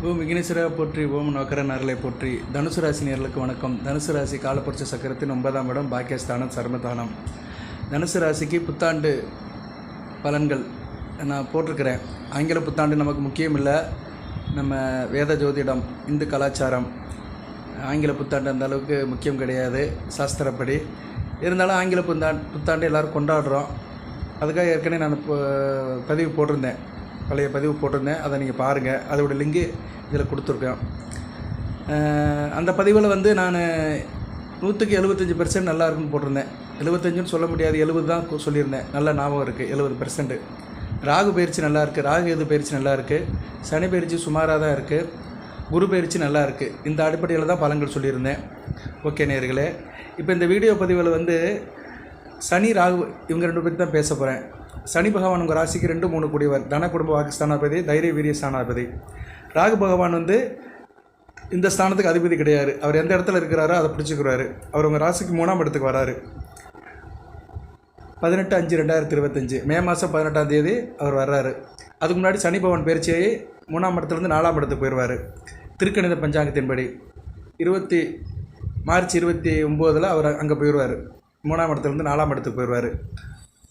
ஓம் விக்னேஸ்வரா போற்றி, ஓம் நோக்கரன் அருளை போற்றி. தனுசு ராசி நேயர்களுக்கு வணக்கம். தனுசு ராசி காலப்புருஷ சக்கரத்தின் 9ஆம் இடம் பாக்கியஸ்தானம், சர்மதானம். தனுசு ராசிக்கு புத்தாண்டு பலன்கள் நான் போட்டிருக்கிறேன். ஆங்கில புத்தாண்டு நமக்கு முக்கியம் இல்லை. நம்ம வேத ஜோதிடம், இந்து கலாச்சாரம், ஆங்கில புத்தாண்டு அந்த அளவுக்கு முக்கியம் கிடையாது சாஸ்திரப்படி. இருந்தாலும் ஆங்கில புத்தாண்டு எல்லோரும் கொண்டாடுறோம். அதுக்காக ஏற்கனவே நான் பதிவு போட்டிருந்தேன், பழைய பதிவு போட்டிருந்தேன். அதை நீங்கள் பாருங்கள். அதோட லிங்கு இதில் கொடுத்துருக்கேன். அந்த பதிவில் நான் 175% நல்லா இருக்குன்னு போட்டிருந்தேன். 75ன்னு சொல்ல முடியாது, 70 தான் சொல்லியிருந்தேன். நல்ல ஞாபகம் இருக்குது, 70%. ராகு பயிற்சி நல்லா இருக்குது, ராகு எது பயிற்சி நல்லா இருக்குது, சனி பயிற்சி சுமாராக தான் இருக்குது, குரு பயிற்சி நல்லா இருக்குது. இந்த அடிப்படையில் தான் பலன்கள் சொல்லியிருந்தேன். ஓகே நேயர்களே, இப்போ இந்த வீடியோ பதிவில் சனி ராகு இவங்க 2 பேர் தான் பேச போகிறேன். சனி பகவான் உங்கள் ராசிக்கு 2, 3 கூடியவர், தன குடும்ப வாக்குஸ்தானாதிபதி, தைரிய வீரிய ஸ்தானாதிபதி. ராகு பகவான் இந்த ஸ்தானத்துக்கு அதிபதி கிடையாது. அவர் எந்த இடத்துல இருக்கிறாரோ அதை பிடிச்சிக்கிறாரு. அவர் உங்கள் ராசிக்கு 3ஆம் இடத்துக்கு வராரு. 18/5/2025 மே மாதம் 18ஆம் தேதி அவர் வர்றாரு. அதுக்கு முன்னாடி சனி பகவான் பயிற்சியை 3ஆம் இடத்துலேருந்து 4ஆம் இடத்துக்கு போயிடுவார். திருக்கணித பஞ்சாங்கத்தின்படி மார்ச் 29 அவர் அங்கே போயிடுவார். 3ஆம் இடத்துலேருந்து 4ஆம் இடத்துக்கு போயிடுவார்.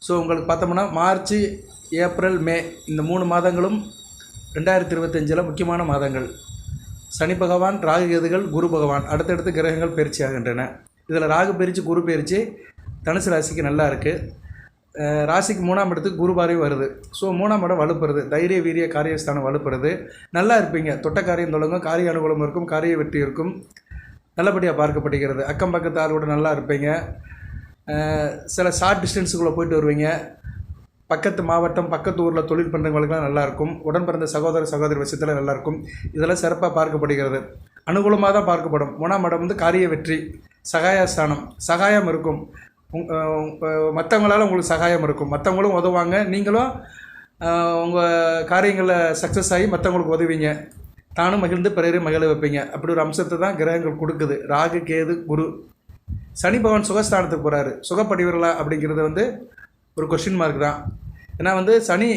ஸோ உங்களுக்கு பார்த்தோம்னா மார்ச், ஏப்ரல், மே இந்த 3 மாதங்களும் 2025 முக்கியமான மாதங்கள். சனி பகவான், ராகு கேதுகள், குரு பகவான் அடுத்தடுத்து கிரகங்கள் பயிற்சி ஆகின்றன. இதில் ராகு பயிற்சி, குரு பயிற்சி தனுசு ராசிக்கு நல்லா இருக்குது. ராசிக்கு 3ஆம் இடத்துக்கு குரு பார்வை வருது. ஸோ 3ஆம் இடம் வலுப்படுறது, தைரிய வீரிய காரியஸ்தானம் வலுப்படுறது. நல்லா இருப்பீங்க, தொட்ட காரியம் தொடங்கும், காரிய அனுகூலம் இருக்கும், காரிய வெற்றி இருக்கும், நல்லபடியாக பார்க்கப்படுகிறது. அக்கம் பக்கத்து ஆளோட நல்லா இருப்பீங்க. சில ஷார்ட் டிஸ்டன்ஸுக்குள்ளே போயிட்டு வருவீங்க. பக்கத்து மாவட்டம், பக்கத்து ஊரில் தொழில் பண்ணுறவங்களுக்குலாம் நல்லாயிருக்கும். உடன் பிறந்த சகோதரி விஷயத்தில் நல்லாயிருக்கும். இதெல்லாம் சிறப்பாக பார்க்கப்படுகிறது. அனுகூலமாக தான் பார்க்கப்படும். 3ஆம் இடம் காரிய வெற்றி, சகாயஸ்தானம், சகாயம் இருக்கும். மற்றவங்களால் உங்களுக்கு சகாயம் இருக்கும். மற்றவங்களும் உதவுவாங்க, நீங்களும் உங்கள் காரியங்களில் சக்ஸஸ் ஆகி மற்றவங்களுக்கு உதவிங்க. தானும் மகிழ்ந்து பிறரையும் மகிழ வைப்பீங்க. அப்படி ஒரு அம்சத்தை தான் கிரகங்கள் கொடுக்குது. ராகு, கேது, குரு. சனி பகவான் சுகஸ்தானத்துக்கு போகிறாரு. சுகப்படுவீர்களா அப்படிங்கிறது ஒரு கொஸ்டின் மார்க் தான். ஏன்னா சனி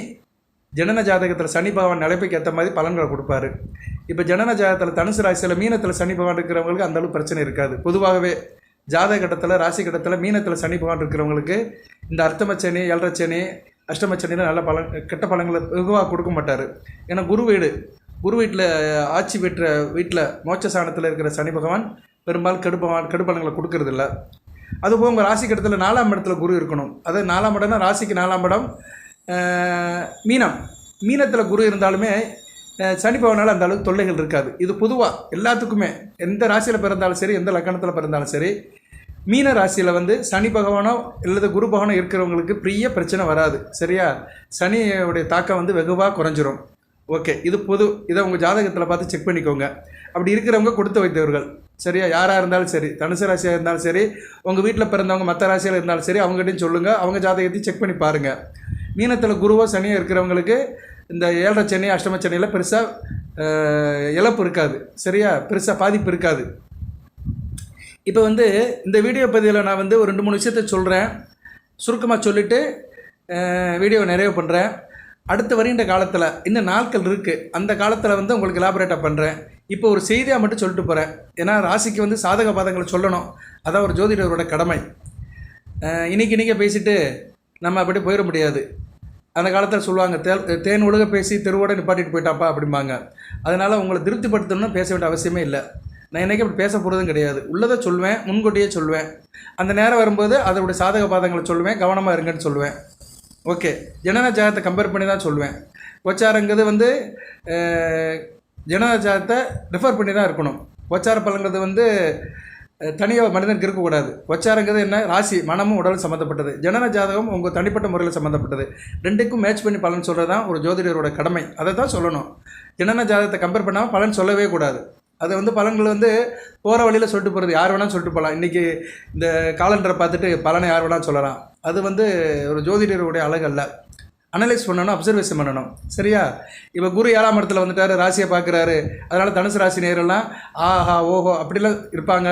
ஜனன ஜாதகத்தில் சனி பகவான் நிலைப்புக்கு ஏற்ற மாதிரி பலன்களை கொடுப்பாரு. இப்போ ஜனன ஜாதகத்தில் தனுசு ராசியில் மீனத்தில் சனி பகவான் இருக்கிறவங்களுக்கு அந்தளவு பிரச்சனை இருக்காது. பொதுவாகவே ஜாதக கட்டத்தில், ராசி கட்டத்தில் மீனத்தில் சனி பகவான் இருக்கிறவங்களுக்கு இந்த அர்த்தமச்சனி, ஏழரைச்சனி, அஷ்டமச்சனியில் நல்ல பலன், கெட்ட பலன்களை வெகுவாக கொடுக்க மாட்டார். ஏன்னா குரு வீட்டில் ஆட்சி பெற்ற வீட்டில் மோட்சஸ்தானத்தில் இருக்கிற சனி பகவான் பெரும்பாலும் கெடுபலங்களை கொடுக்கறதில்ல. அதுபோக உங்கள் ராசி கட்டத்தில் 4ஆம் இடத்துல குரு இருக்கணும். அதாவது 4ஆம் இடம்னா ராசிக்கு 4ஆம் இடம் மீனத்தில் குரு இருந்தாலுமே சனி பகவானால் அந்த அளவுக்கு தொல்லைகள் இருக்காது. இது பொதுவாக எல்லாத்துக்குமே, எந்த ராசியில் பிறந்தாலும் சரி, எந்த லக்கணத்தில் பிறந்தாலும் சரி, மீன ராசியில் சனி பகவானோ அல்லது குரு பகவானோ இருக்கிறவங்களுக்கு பெரிய பிரச்சனை வராது. சரியா? சனியோடைய தாக்கம் வெகுவாக குறைஞ்சிரும். ஓகே, இது இதை உங்கள் ஜாதகத்தில் பார்த்து செக் பண்ணிக்கோங்க. அப்படி இருக்கிறவங்க கொடுத்து வைத்தவர்கள். சரியா? யாராக இருந்தாலும் சரி, தனுசு ராசியாக இருந்தாலும் சரி, உங்கள் வீட்டில் பிறந்தவங்க மற்ற ராசியில் இருந்தாலும் சரி, அவங்ககிட்டையும் சொல்லுங்கள். அவங்க ஜாதகத்தையும் செக் பண்ணி பாருங்கள். மீனத்தில் குருவோ சனியோ இருக்கிறவங்களுக்கு இந்த 7.5 சனி, அஷ்டம சனியில் பெருசாக இழப்பு இருக்காது. சரியா? பெருசாக பாதிப்பு இருக்காது. இப்போ இந்த வீடியோ பதிவில் நான் ஒரு 2-3 விஷயத்தை சொல்கிறேன். சுருக்கமாக சொல்லிவிட்டு வீடியோ நிறைவு பண்ணுறேன். அடுத்து வருகின்ற காலத்தில் இன்னும் நாட்கள் இருக்குது. அந்த காலத்தில் உங்களுக்கு எலாபரேட்டாக பண்ணுறேன். இப்போ ஒரு செய்தியாக மட்டும் சொல்லிட்டு போகிறேன். ஏன்னா ராசிக்கு சாதக பாதங்களை சொல்லணும். அதான் ஒரு ஜோதிடரோட கடமை. இன்றைக்கி பேசிட்டு நம்ம அப்படி போயிட முடியாது. அந்த காலத்தில் சொல்லுவாங்க, தேன் ஒழுக பேசி தெருவோட நிப்பாட்டிட்டு போயிட்டாப்பா அப்படிம்பாங்க. அதனால் உங்களை திருப்திப்படுத்தணும்னு பேச வேண்டிய அவசியமே இல்லை. நான் இன்றைக்கி அப்படி பேச போகிறதும் கிடையாது. உள்ளதை சொல்வேன், முன்கூட்டியே சொல்வேன். அந்த நேரம் வரும்போது அதோடைய சாதக பாதங்களை சொல்லுவேன், கவனமாக இருங்கன்னு சொல்லுவேன். ஓகே, ஜனன ஜாதகத்தை கம்பேர் பண்ணி தான் சொல்லுவேன். கோச்சாரங்கிறது ஜனன ஜாதகத்தை ரெஃபர் பண்ணி தான் இருக்கணும். கோச்சார பலங்கிறது தனியாக மனிதனுக்கு இருக்கக்கூடாது. கோச்சாரங்கிறது என்ன? ராசி, மனமும் உடலும் சம்மந்தப்பட்டது. ஜனன ஜாதகம் உங்கள் தனிப்பட்ட முறையில் சம்மந்தப்பட்டது. 2க்கும் மேட்ச் பண்ணி பலன் சொல்கிறது தான் ஒரு ஜோதிடரோட கடமை. அதை தான் சொல்லணும். ஜனன ஜாதகத்தை கம்பேர் பண்ணாமல் பலன் சொல்லவே கூடாது. அது பலன்கள் போகிற வழியில் சொல்லிட்டு போகிறது. யார் வேணாலும் சொல்லிட்டு போகலாம். இன்றைக்கி இந்த காலண்டரை பார்த்துட்டு பலனை யார் வேணாலும் சொல்லலாம். அது ஒரு ஜோதிடருடைய அழகு அல்ல. அனலைஸ் பண்ணணும், அப்சர்வேஷன் பண்ணணும். சரியா? இப்போ குரு 7ஆம் இடத்துல வந்துட்டார், ராசியை பார்க்குறாரு. அதனால் தனுசு ராசி நேரெல்லாம் ஆஹா ஓஹோ அப்படிலாம் இருப்பாங்க.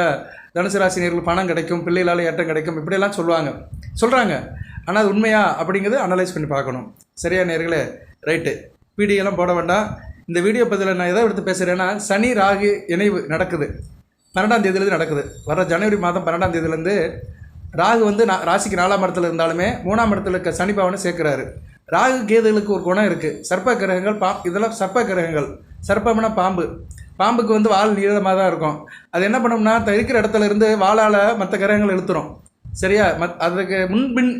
தனுசு ராசி நேர்கள் பணம் கிடைக்கும், பிள்ளைகளால் ஏற்றம் கிடைக்கும், இப்படியெல்லாம் சொல்கிறாங்க. ஆனால் அது உண்மையா அப்படிங்கிறது அனலைஸ் பண்ணி பார்க்கணும். சரியா நேர்களே? ரைட்டு, பீடியெல்லாம் போட வேண்டாம். இந்த வீடியோ பதில் நான் எதை எடுத்து பேசுகிறேன்னா, சனி ராகு இணைவு நடக்குது 12ஆம் தேதியிலேருந்து நடக்குது. வர ஜனவரி மாதம் 12ஆம் தேதியிலேருந்து ராகு வந்து ராசிக்கு 4ஆம் இடத்துல இருந்தாலுமே 3ஆம் இடத்துல இருக்க சனி பகவானை சேர்க்குறாரு. ராகு கேதுகளுக்கு ஒரு குணம் இருக்குது. சர்ப்ப கிரகங்கள் இதெல்லாம் சர்ப்ப கிரகங்கள். சர்ப்பம்னா பாம்பு. பாம்புக்கு வந்து வால் நீளமாக தான் இருக்கும். அது என்ன பண்ணோம்னா இருக்கிற இடத்துல இருந்து வாளால் மற்ற கிரகங்கள் இழுத்துரும். சரியா? அதுக்கு முன்பின்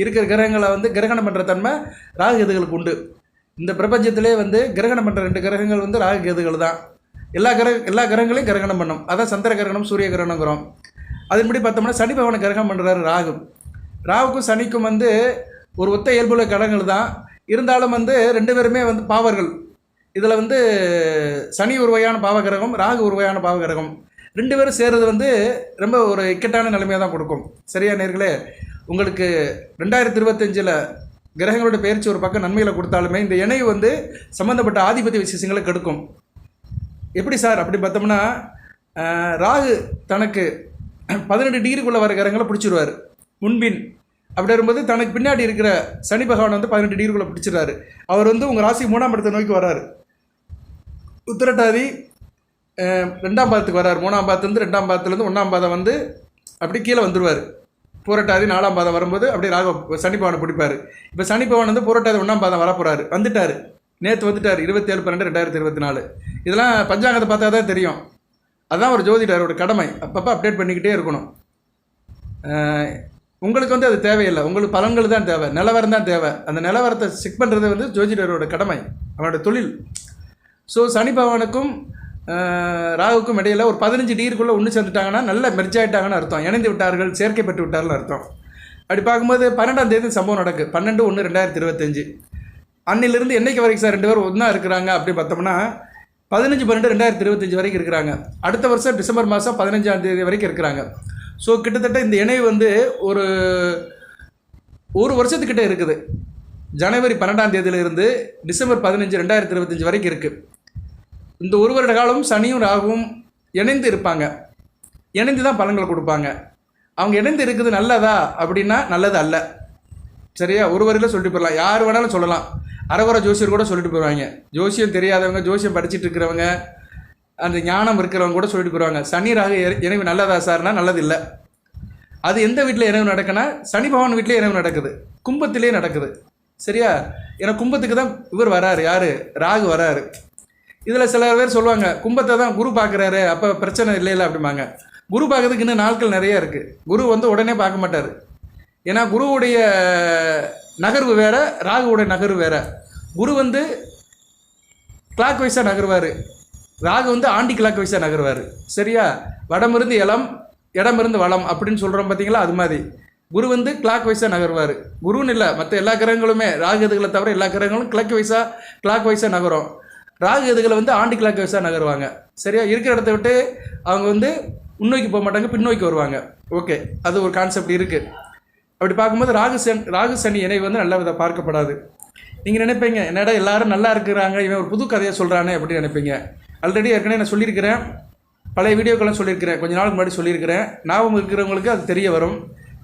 இருக்கிற கிரகங்களை வந்து கிரகணம் பண்ணுற தன்மை ராகு கேதுகளுக்கு உண்டு. இந்த பிரபஞ்சத்திலே வந்து கிரகணம் பண்ணுற 2 கிரகங்கள் வந்து ராகு கேதுகள் தான். எல்லா கிரகங்களையும் கிரகணம் பண்ணும். அதான் சந்திர கிரகணம், சூரிய கிரகணங்கிறோம். அதன்படி பார்த்தோம்னா சனி பகவானை கிரகணம் பண்ணுறாரு ராகு. ராகுக்கும் சனிக்கும் வந்து ஒரு ஒத்த இயல்புள்ள கிரகங்கள் தான். இருந்தாலும் வந்து 2 பேருமே வந்து பாவர்கள். இதில் வந்து சனி ஒரு வகையான பாவகிரகம், ராகு ஒரு வகையான பாவகிரகம். 2 பேரும் சேர்றது வந்து ரொம்ப ஒரு இக்கட்டான நிலைமையாக தான் கொடுக்கும். சரியா நேர்களே? உங்களுக்கு 2025 கிரகங்களோட பயிற்சி ஒரு பக்கம் நன்மைகளை கொடுத்தாலுமே இந்த இணைவு வந்து சம்மந்தப்பட்ட ஆதிபத்திய விசேஷங்களை கெடுக்கும். எப்படி சார் அப்படி பார்த்தோம்னா, ராகு தனக்கு 18 டிகிரிக்குள்ளே வர கிரகங்களை பிடிச்சிருவார் முன்பின். அப்படி வரும்போது தனக்கு பின்னாடி இருக்கிற சனி பகவான் வந்து 18 டிகிரிக்குள்ளே பிடிச்சிடுறாரு. அவர் வந்து உங்கள் ராசி 3ஆம் இடத்தை நோக்கி வர்றாரு. உத்திரட்டாதி 2ஆம் பாதத்துக்கு வர்றார். 3ஆம் பாதத்துலேருந்து 2ஆம் பாதத்துலேருந்து 1ஆம் பாதம் வந்து அப்படி கீழே வந்துடுவார். பூரட்டாதி 4ஆம் பாதம் வரும்போது அப்படியே ராகு சனி பகவானை பிடிப்பார். இப்போ சனி பகவான் வந்து பூரட்டாதி 1ஆம் பாதம் வரப்போகிறாரு. வந்துட்டார், நேற்று வந்துட்டார் 27/12/2024. இதெல்லாம் பஞ்சாங்கத்தை பார்த்தா தான் தெரியும். அதுதான் ஒரு ஜோதிடரோட கடமை. அப்பப்போ அப்டேட் பண்ணிக்கிட்டே இருக்கணும். உங்களுக்கு வந்து அது தேவையில்லை. உங்களுக்கு பலன்கள் தான் தேவை, நிலவரம் தான் தேவை. அந்த நிலவரத்தை செக் பண்ணுறது வந்து ஜோதிடரோட கடமை, அவனோட தொழில். ஸோ சனி பகவானுக்கும் ராகுக்கும் இடையில் ஒரு 15 டிகிரிக்குள்ளே ஒன்று சேர்ந்துட்டாங்கன்னா நல்ல மெர்ஜ் ஆகிட்டாங்கன்னு அர்த்தம். இணைந்து விட்டார்கள், சேர்க்கை பெற்று விட்டார்கள்னு அர்த்தம். அப்படி பார்க்கும்போது 12ஆம் தேதி சம்பவம் நடக்கு. 12/1/2025. அன்னிலிருந்து என்னைக்கு வரைக்கும் சார் 2 பேரும் ஒன்றா இருக்கிறாங்க அப்படி பார்த்தோம்னா 15/12/2025 வரைக்கும் இருக்கிறாங்க. அடுத்த வருஷம் டிசம்பர் மாதம் 15ஆம் தேதி வரைக்கும் இருக்கிறாங்க. ஸோ கிட்டத்தட்ட இந்த இணைவு வந்து ஒரு வருஷத்துக்கிட்ட இருக்குது. ஜனவரி 12ஆம் தேதியிலிருந்து டிசம்பர் 15, 2025 வரைக்கும் இருக்குது. இந்த ஒரு வருட காலம் சனியும் ராகுவும் இணைந்து இருப்பாங்க. இணைந்து தான் பலன்கள் கொடுப்பாங்க. அவங்க இணைந்து இருக்குது நல்லதா அப்படின்னா நல்லது அல்ல. சரியா? ஒரு வரையில் சொல்லிட்டு போயிடலாம். யார் வேணாலும் சொல்லலாம். அரகுர ஜோசியர் கூட சொல்லிட்டு போயிடுவாங்க. ஜோசியம் தெரியாதவங்க, ஜோசியம் படிச்சுட்டு இருக்கிறவங்க, அந்த ஞானம் இருக்கிறவங்க கூட சொல்லிட்டு போயிடுவாங்க. சனி ராகு இணைவு நல்லதா சார்னா நல்லது இல்லை. அது எந்த வீட்டில் இணைவு நடக்குன்னா சனி பகவான் வீட்டிலே இணைவு நடக்குது, கும்பத்திலே நடக்குது. சரியா? ஏன்னா கும்பத்துக்கு தான் இவர் வராரு. யார்? ராகு வராரு. இதில் சில பேர் சொல்லுவாங்க கும்பத்தை தான் குரு பார்க்குறாரு, அப்போ பிரச்சனை இல்லை அப்படிம்பாங்க. குரு பார்க்கறதுக்கு இன்னும் நாட்கள் நிறைய இருக்குது. குரு வந்து உடனே பார்க்க மாட்டார். ஏன்னா குருவுடைய நகர்வு வேறு, ராகுவுடைய நகர்வு வேறு. குரு வந்து கிளாக் வைஸாக நகர்வார், ராகு வந்து ஆண்டி கிளாக் வைஸாக நகர்வார். சரியா? வடமிருந்து இளம், இடமிருந்து வளம் அப்படின்னு சொல்கிறோம் பார்த்தீங்களா? அது மாதிரி குரு வந்து கிளாக் வைஸாக நகர்வார். குருன்னு இல்லை, மற்ற எல்லா கிரகங்களுமே ராகு எதுகளை தவிர எல்லா கிரகங்களும் கிளாக் வைஸாக நகரும். ராகு எதுகளை வந்து ஆண்டி கிளாக் வைஸாக நகருவாங்க. சரியா? இருக்கிற இடத்த விட்டு அவங்க வந்து முன்னோக்கி போக மாட்டாங்க, பின்னோக்கி வருவாங்க. ஓகே, அது ஒரு கான்செப்ட் இருக்குது. அப்படி பார்க்கும்போது ராகு சனி இணைவு வந்து நல்ல விதம் பார்க்கப்படாது. நீங்கள் நினைப்பீங்க என்னடா எல்லாரும் நல்லா இருக்கிறாங்க, இவன் ஒரு புது கதையை சொல்கிறானே அப்படின்னு நினைப்பீங்க. ஆல்ரெடி ஏற்கனவே நான் சொல்லியிருக்கிறேன், பழைய வீடியோக்கெல்லாம் சொல்லியிருக்கிறேன், கொஞ்சம் நாளுக்கு முன்னாடி சொல்லியிருக்கிறேன். ஞாபகம் இருக்கிறவங்களுக்கு அது தெரிய வரும்,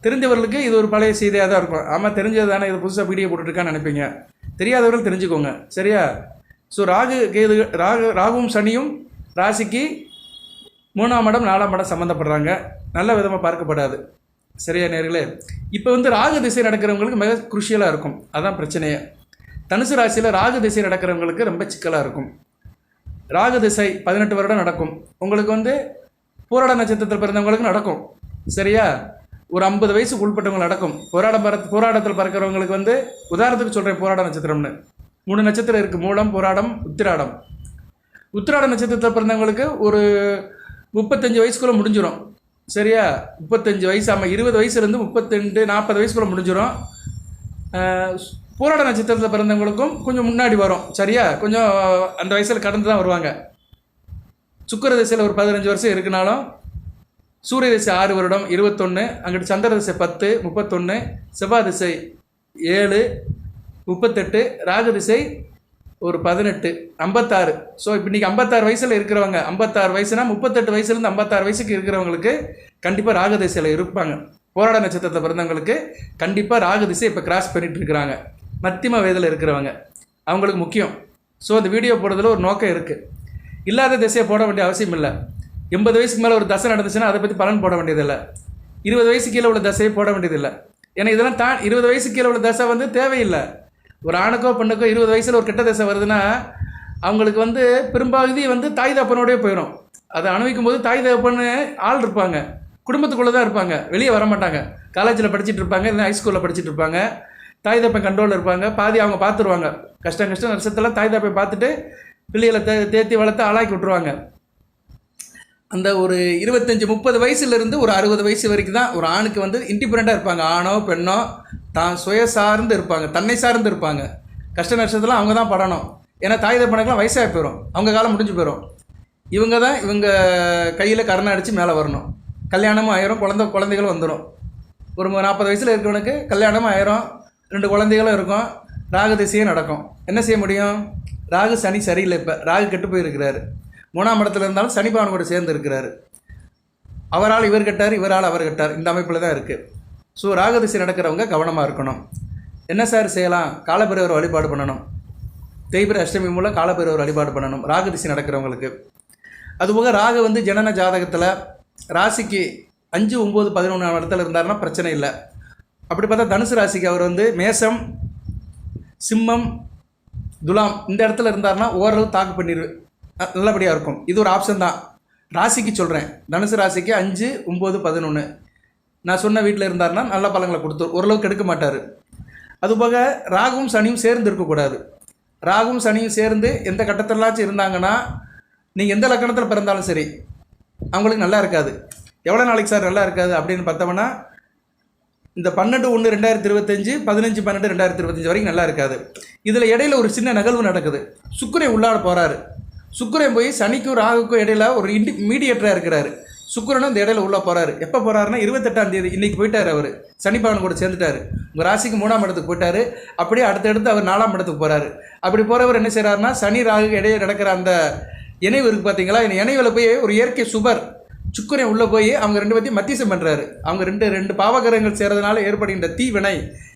தெரிஞ்சவர்களுக்கு இது ஒரு பழைய செய்தியாக தான் இருக்கும். ஆமாம், தெரிஞ்சது தானே, இது புதுசாக வீடியோ போட்டுருக்கான்னு நினைப்பீங்க. தெரியாதவர்கள் தெரிஞ்சுக்கோங்க. சரியா? ஸோ ராகுவும் சனியும் ராசிக்கு 3ஆம் இடம் 4ஆம் இடம் சம்மந்தப்படுறாங்க, நல்ல விதமாக பார்க்கப்படாது. சரியா நேர்களே? இப்போ வந்து ராகு திசை நடக்கிறவங்களுக்கு மிக குருஷியலாக இருக்கும். அதுதான் பிரச்சனையே. தனுசு ராசியில் ராகு திசை நடக்கிறவங்களுக்கு ரொம்ப சிக்கலாக இருக்கும். ராகு திசை 18 வருடம் நடக்கும். உங்களுக்கு வந்து போராட நட்சத்திரத்தில் பிறந்தவங்களுக்கு நடக்கும். சரியா? ஒரு 50 வயசுக்கு உட்பட்டவங்க நடக்கும். போராட்டத்தில் பறக்கிறவங்களுக்கு வந்து உதாரணத்துக்கு சொல்கிறேன், போராட நட்சத்திரம்னு 3 நட்சத்திரம் இருக்குது. மூலம், போராடம், உத்திராடம். உத்திராட நட்சத்திரத்தில் பிறந்தவங்களுக்கு ஒரு 35 வயசுக்குள்ளே முடிஞ்சிடும். சரியா? 35 வயசு, ஆமாம் 20 வயசுலேருந்து 32, 40 வயசுக்குள்ளே முடிஞ்சிடும். போராட நட்சத்திரத்தில் பிறந்தவங்களுக்கும் கொஞ்சம் முன்னாடி வரும். சரியா? கொஞ்சம் அந்த வயசில் கடந்து தான் வருவாங்க. சுக்கிர திசையில் ஒரு 15 வருஷம் இருக்குனாலும் சூரிய திசை 6 வருடம் 21, அங்கிட்டு சந்திர திசை 10 31, செவ்வாய் திசை 7 38, ராகு திசை ஒரு 18 56. ஸோ இப்போ இன்றைக்கி 56 வயசில் இருக்கிறவங்க, 56 வயசுனா 38 வயசுலேருந்து 56 வயசுக்கு இருக்கிறவங்களுக்கு கண்டிப்பாக ராகு திசையில் இருப்பாங்க. போராட நட்சத்திரத்தில் பிறந்தவங்களுக்கு கண்டிப்பாக ராகு திசை இப்போ கிராஸ் பண்ணிட்டு இருக்கிறாங்க. மத்தியம வயதில் இருக்கிறவங்க அவங்களுக்கு முக்கியம். ஸோ அந்த வீடியோ போடுறதுல ஒரு நோக்கம் இருக்குது. இல்லாத திசையை போட வேண்டிய அவசியம் இல்லை. 80 வயசுக்கு மேலே ஒரு தசை நடந்துச்சுன்னா அதை பற்றி பலன் போட வேண்டியதில்லை. 20 வயசு கீழே உள்ள தசையை போட வேண்டியதில்லை. ஏன்னா இதெல்லாம் 20 வயசு கீழே உள்ள தசை வந்து தேவையில்லை. ஒரு ஆணுக்கோ பெண்ணுக்கோ 20 வயசில் ஒரு கெட்ட தசை வருதுன்னா அவங்களுக்கு வந்து பெரும்பாகுதி வந்து தாய் தகப்பனோடய போயிடும். அதை அனுபவிக்கும் போது தாய் தகப்பன்னு ஆள் இருப்பாங்க, குடும்பத்துக்குள்ளே தான் இருப்பாங்க, வெளியே வர மாட்டாங்க. காலேஜில் படிச்சுட்டு இருப்பாங்க, இல்லை ஹைஸ்கூலில் படிச்சுட்டு இருப்பாங்க. தாய் தகப்பன் கண்ட்ரோலில் இருப்பாங்க. பாதி அவங்க பார்த்துருவாங்க. கஷ்டம் நஷ்டத்தெல்லாம் தாய் தகப்பன் பார்த்துட்டு பிள்ளைகளை தேத்தி வளர்த்து ஆளாக்கி விட்டுருவாங்க. அந்த ஒரு 25-30 வயசுலேருந்து ஒரு 60 வயசு வரைக்கும் தான் ஒரு ஆணுக்கு வந்து இண்டிபெண்ட்டாக இருப்பாங்க. ஆணோ பெண்ணோ தான் சுயசார்ந்து இருப்பாங்க, தன்னை சார்ந்து இருப்பாங்க. கஷ்ட நஷ்டத்தெல்லாம் அவங்க தான் படணும். ஏன்னா தாய் தகப்பனுக்கெல்லாம் வயசாகி போயிடும், அவங்க காலம் முடிஞ்சு போயிடும். இவங்க கையில் கரணை அடித்து மேலே வரணும். கல்யாணமும் ஆயிரும், குழந்தைகளும் வந்துடும். ஒரு 40 வயசில் இருக்கிறவனுக்கு கல்யாணமும் ஆயிரும், 2 குழந்தைகளும் இருக்கும், ராகு திசையே நடக்கும். என்ன செய்ய முடியும்? ராகு சனி சரியில்லை. இப்போ ராகு கெட்டு போயிருக்கிறாரு. 3ஆம் இடத்துல இருந்தாலும் சனி பகவான் கூட சேர்ந்து இருக்கிறாரு. அவரால் இவர் கெட்டார், இவரால் அவர் கெட்டார். இந்த அமைப்பில் தான் இருக்குது. ஸோ ராகு திசை நடக்கிறவங்க கவனமாக இருக்கணும். என்ன சார் செய்யலாம்? காலபைரவர் வழிபாடு பண்ணணும். தேய்பிரை அஷ்டமி மூலம் காலபைரவர் வழிபாடு பண்ணணும் ராகு திசை நடக்கிறவங்களுக்கு. அதுபோக ராகு வந்து ஜனன ஜாதகத்தில் ராசிக்கு 5, 9, 11 இடத்துல இருந்தாருன்னா பிரச்சனை இல்லை. அப்படி பார்த்தா தனுசு ராசிக்கு அவர் வந்து மேசம், சிம்மம், துலாம் இந்த இடத்துல இருந்தாருன்னா ஓரளவு தாக்கு பண்ணிடு நல்லபடியாக இருக்கும். இது ஒரு ஆப்ஷன் தான். ராசிக்கு சொல்கிறேன். தனுசு ராசிக்கு 5, 9, 11 நான் சொன்ன வீட்டில் இருந்தாருன்னா நல்ல பலங்களை கொடுத்து ஓரளவுக்கு எடுக்க மாட்டார். அதுபோக ராகுவும் சனியும் சேர்ந்து இருக்கக்கூடாது. ராகுவும் சனியும் சேர்ந்து எந்த கட்டத்திலாச்சும் இருந்தாங்கன்னா நீங்கள் எந்த லக்கணத்தில் பிறந்தாலும் சரி அவங்களுக்கு நல்லா இருக்காது. எவ்வளோ நாளைக்கு சார் நல்லா இருக்காது அப்படின்னு பார்த்தோம்னா இந்த 12/1/2025, 15/12/2025 வரைக்கும் நல்லா இருக்காது. இதில் இடையில ஒரு சின்ன நிகழ்வு நடக்குது. சுக்கிரன் உள்ளாட போகிறாரு. சுக்கிரன் போய் சனிக்கும் ராகுக்கும் இடையில ஒரு மீடியேட்டராக இருக்கிறாரு. சுக்கிரனும் இந்த இடையில உள்ளே போகிறாரு. எப்போ போகிறாருன்னா 28ஆம் தேதி இன்றைக்கி போயிட்டார். அவர் சனி பகவான் கூட சேர்ந்துட்டார். உங்கள் ராசிக்கு 3ஆம் இடத்துக்கு போயிட்டார். அப்படியே அடுத்தடுத்து அவர் 4ஆம் இடத்துக்கு போகிறாரு. அப்படி போகிறவர் என்ன செய்கிறாருன்னா சனி ராகு இடையே நடக்கிற அந்த இணைவு இருக்குது பார்த்தீங்களா, இந்த இணைவில் போய் ஒரு இயற்கை சுபர் சுக்கிரன் உள்ளே போய் அவங்க 2 பேர்த்தையும் மத்தியசம் பண்ணுறாரு. அவங்க ரெண்டு பாவகரங்கள் சேர்றதுனால ஏற்படுகின்ற